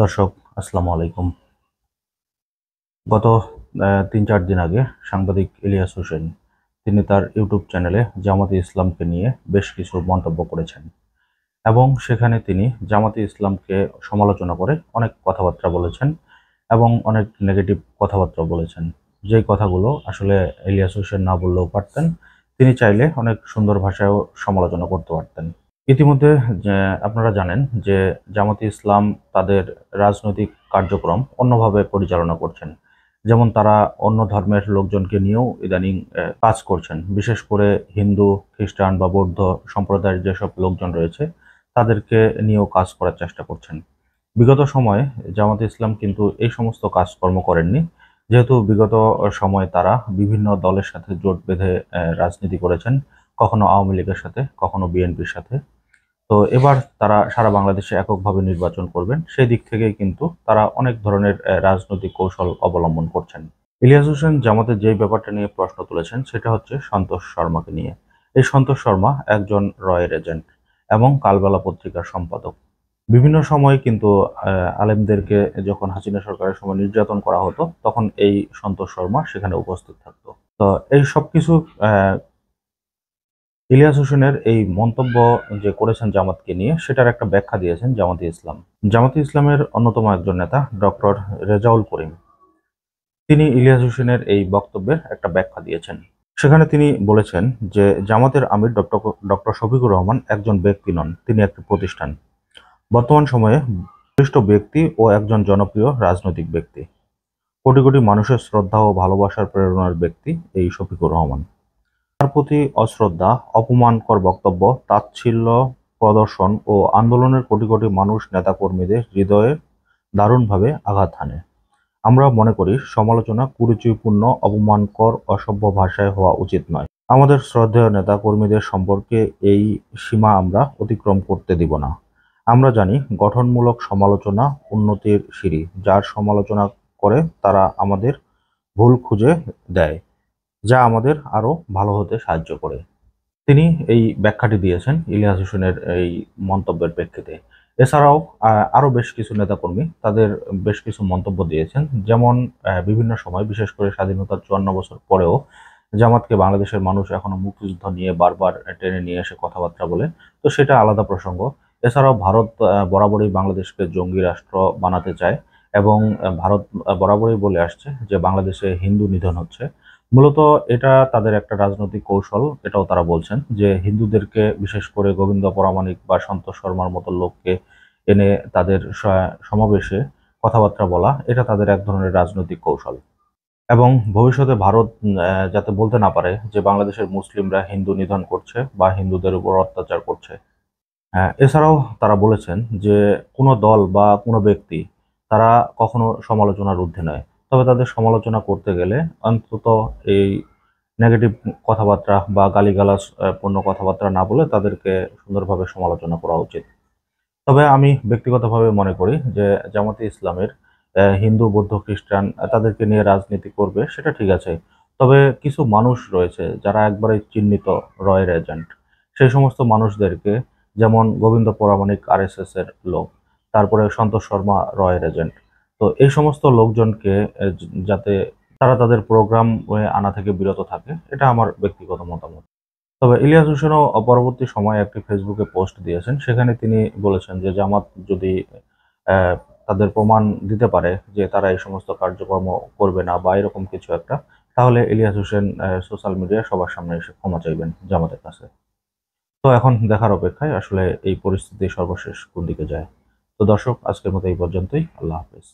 দর্শক, আসসালামু আলাইকুম। গত ৩-৪ দিন আগে সাংবাদিক ইলিয়াস হোসেন তিনি তার ইউটিউব চ্যানেলে জামাতে ইসলামকে নিয়ে বেশ কিছু মন্তব্য করেছেন এবং সেখানে তিনি জামাতে ইসলামকে সমালোচনা করে অনেক কথাবার্তা বলেছেন এবং অনেক নেগেটিভ কথাবার্তা বলেছেন। যেই কথাগুলো আসলে ইলিয়াস হোসেন না বললেও পারতেন। তিনি চাইলে অনেক সুন্দর ভাষায়ও সমালোচনা করতে পারতেন। ইতিমধ্যে যে আপনারা জানেন যে জামাতে ইসলাম তাদের রাজনৈতিক কার্যক্রম অন্যভাবে পরিচালনা করছেন। যেমন তারা অন্য ধর্মের লোকজনকে নিয়েও ইদানিং কাজ করছেন। বিশেষ করে হিন্দু, খ্রিস্টান বা বৌদ্ধ সম্প্রদায়ের যেসব লোকজন রয়েছে তাদেরকে নিয়েও কাজ করার চেষ্টা করছেন। বিগত সময়ে জামাতে ইসলাম কিন্তু এই সমস্ত কাজকর্ম করেননি। যেহেতু বিগত সময়ে তারা বিভিন্ন দলের সাথে জোট বেঁধে রাজনীতি করেছেন। কখনো আওয়ামী লীগের সাথে, কখনো বিএনপির সাথে। তো এবার তারা সারা বাংলাদেশে এককভাবে নির্বাচন করবেন। সেই দিক থেকেই কিন্তু তারা অনেক ধরনের রাজনৈতিক কৌশল অবলম্বন করছেন। ইলিয়াস হোসেন জামাতের যেই ব্যাপারটা নিয়ে প্রশ্ন তুলেছেন সেটা হচ্ছে সন্তোষ শর্মাকে নিয়ে। এই সন্তোষ শর্মা একজন রয়ের এজেন্ট এবং কালবেলা পত্রিকার সম্পাদক। বিভিন্ন সময় কিন্তু আলেমদেরকে যখন হাসিনা সরকারের সময় নির্যাতন করা হতো তখন এই সন্তোষ শর্মা সেখানে উপস্থিত থাকতো। তো এই সবকিছু ইলিয়াস হোসেনের এই মন্তব্য যে করেছেন জামাতকে নিয়ে সেটার একটা ব্যাখ্যা দিয়েছেন জামাতে ইসলাম। জামাতে ইসলামের অন্যতম একজন নেতা ডক্টর রেজাউল করিম তিনি ইলিয়াস হোসেনের এই বক্তব্যের একটা ব্যাখ্যা দিয়েছেন। সেখানে তিনি বলেছেন যে জামাতের আমির ডক্টর শফিকুর রহমান একজন ব্যক্তি নন, তিনি একটি প্রতিষ্ঠান। বর্তমান সময়ে বলিষ্ঠ ব্যক্তি ও একজন জনপ্রিয় রাজনৈতিক ব্যক্তি, কোটি কোটি মানুষের শ্রদ্ধা ও ভালোবাসার প্রেরণার ব্যক্তি এই শফিকুর রহমান। তার প্রতি অশ্রদ্ধা, অপমানকর বক্তব্য, তাচ্ছিল্য প্রদর্শন ও আন্দোলনের কোটি কোটি মানুষ নেতাকর্মীদের হৃদয়ে দারুণভাবে আঘাত হানে। আমরা মনে করি সমালোচনা কুরুচিপূর্ণ, অপমানকর, অসভ্য ভাষায় হওয়া উচিত নয়। আমাদের শ্রদ্ধেয় নেতাকর্মীদের সম্পর্কে এই সীমা আমরা অতিক্রম করতে দিব না। আমরা জানি গঠনমূলক সমালোচনা উন্নতির সিঁড়ি। যার সমালোচনা করে তারা আমাদের ভুল খুঁজে দেয়, যা আমাদের আরো ভালো হতে সাহায্য করে। তিনি এই ব্যাখ্যাটি দিয়েছেন ইলিয়াস হোসেনের এই মন্তব্যের প্রেক্ষিতে। এছাড়াও আরো বেশ কিছু নেতাকর্মী তাদের বেশ কিছু মন্তব্য দিয়েছেন। যেমন বিভিন্ন সময়, বিশেষ করে স্বাধীনতার ৫৪ বছর পরেও জামাতকে বাংলাদেশের মানুষ এখনো মুক্তিযুদ্ধ নিয়ে বারবার টেনে নিয়ে এসে কথাবার্তা বলে। তো সেটা আলাদা প্রসঙ্গ। এছাড়াও ভারত বরাবরই বাংলাদেশকে জঙ্গি রাষ্ট্র বানাতে চায় এবং ভারত বরাবরই বলে আসছে যে বাংলাদেশে হিন্দু নিধন হচ্ছে। মূলত এটা তাদের একটা রাজনৈতিক কৌশল। এটাও তারা বলছেন যে হিন্দুদেরকে, বিশেষ করে গোবিন্দ পরামানিক বা সন্তোষ শর্মার মতো লোককে এনে তাদের সমাবেশে কথাবার্তা বলা, এটা তাদের এক ধরনের রাজনৈতিক কৌশল। এবং ভবিষ্যতে ভারত যাতে বলতে না পারে যে বাংলাদেশের মুসলিমরা হিন্দু নিধন করছে বা হিন্দুদের উপর অত্যাচার করছে। এছাড়াও তারা বলেছেন যে কোনো দল বা কোনো ব্যক্তি তারা কখনো সমালোচনার ঊর্ধ্বে নয়। তবে তাদের সমালোচনা করতে গেলে অন্তত এই নেগেটিভ কথাবার্তা বা গালিগালাজ পূর্ণ কথাবার্তা না বলে তাদেরকে সুন্দরভাবে সমালোচনা করা উচিত। তবে আমি ব্যক্তিগতভাবে মনে করি যে জামাতে ইসলামের হিন্দু, বৌদ্ধ, খ্রিস্টান তাদেরকে নিয়ে রাজনীতি করবে সেটা ঠিক আছে। তবে কিছু মানুষ রয়েছে যারা একবারে চিহ্নিত রয়ের এজেন্ট। সেই সমস্ত মানুষদেরকে, যেমন গোবিন্দ পরামানিক আরএসএস এর লোক, তারপরে সন্তোষ শর্মা রয়ের এজেন্ট। তো এই সমস্ত লোকজনকে যাতে তারা তাদের প্রোগ্রাম আনা থেকে বিরত থাকে, এটা আমার ব্যক্তিগত মতামত। তবে ইলিয়াস হোসেনও পরবর্তী সময়ে একটি ফেসবুকে পোস্ট দিয়েছেন। সেখানে তিনি বলেছেন যে জামাত যদি আহ, তাদের প্রমাণ দিতে পারে যে তারা এই সমস্ত কার্যক্রম করবে না বা এরকম কিছু একটা, তাহলে ইলিয়াস হোসেন সোশ্যাল মিডিয়ায় সবার সামনে এসে ক্ষমা চাইবেন জামাতের কাছে। তো এখন দেখার অপেক্ষায় আসলে এই পরিস্থিতি সর্বশেষ কোন দিকে যায়। তো দর্শক, আজকের মতো এই পর্যন্তই। আল্লাহ হাফেজ।